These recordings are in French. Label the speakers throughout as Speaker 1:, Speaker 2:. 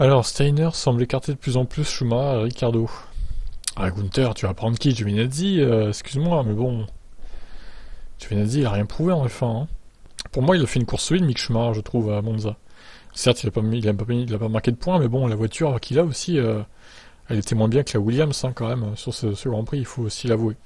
Speaker 1: Alors, Steiner semble écarter de plus en plus Schumacher et Ricciardo. Ah, Gunther, tu vas prendre qui? Giovinazzi? Excuse-moi, mais bon... Giovinazzi, il a rien prouvé en F1, hein. Pour moi, il a fait une course solide, Mick Schumacher, je trouve, à Monza. Certes, il a pas marqué de points, mais bon, la voiture qu'il a aussi, elle était moins bien que la Williams, hein, quand même, sur ce Grand Prix, il faut aussi l'avouer.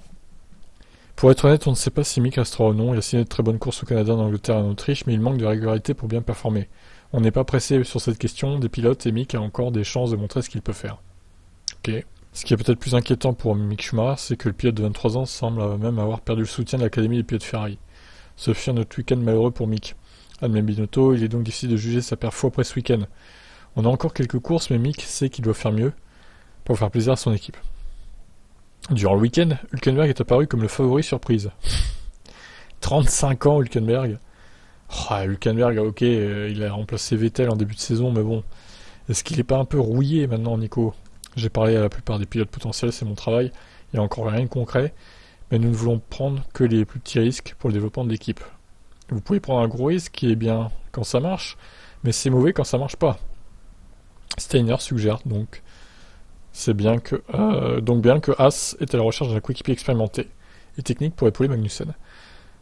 Speaker 1: Pour être honnête, on ne sait pas si Mick restera ou non. Il a signé de très bonnes courses au Canada, en Angleterre et en Autriche, mais il manque de régularité pour bien performer. On n'est pas pressé sur cette question des pilotes et Mick a encore des chances de montrer ce qu'il peut faire. Ok. Ce qui est peut-être plus inquiétant pour Mick Schumacher, c'est que le pilote de 23 ans semble même avoir perdu le soutien de l'Académie des pilotes Ferrari. Ce fut un autre week-end malheureux pour Mick. Admet Binotto, il est donc difficile de juger sa perf après ce week-end. On a encore quelques courses, mais Mick sait qu'il doit faire mieux pour faire plaisir à son équipe. Durant le week-end, Hülkenberg est apparu comme le favori surprise. 35 ans, Hülkenberg. Oh, Hülkenberg, ok, il a remplacé Vettel en début de saison, mais bon, est-ce qu'il n'est pas un peu rouillé maintenant, Nico? J'ai parlé à la plupart des pilotes potentiels, c'est mon travail, il n'y a encore rien de concret, mais nous ne voulons prendre que les plus petits risques pour le développement de l'équipe. Vous pouvez prendre un gros risque qui est bien quand ça marche, mais c'est mauvais quand ça marche pas. Steiner suggère donc bien que Haas est à la recherche d'un coéquipier expérimenté et technique pour épauler Magnussen.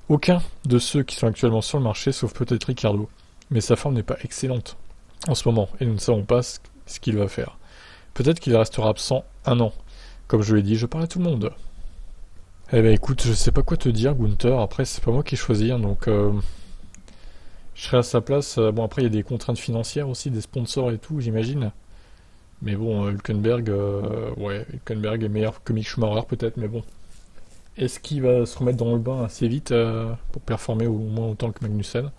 Speaker 1: Aucun de ceux qui sont actuellement sur le marché, sauf peut-être Ricciardo, mais sa forme n'est pas excellente en ce moment et nous ne savons pas ce qu'il va faire. Peut-être qu'il restera absent un an. Comme je l'ai dit, je parle à tout le monde. Eh ben écoute, je sais pas quoi te dire, Gunther. Après, c'est pas moi qui choisis, donc je serai à sa place. Bon, après, il y a des contraintes financières aussi, des sponsors et tout, j'imagine. Mais bon, Hülkenberg est meilleur que Mick Schumacher peut-être, mais bon. Est-ce qu'il va se remettre dans le bain assez vite pour performer au moins autant que Magnussen?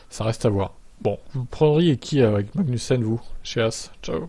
Speaker 1: Ça reste à voir. Bon, vous prendriez qui avec Magnussen, vous, chez As? Ciao.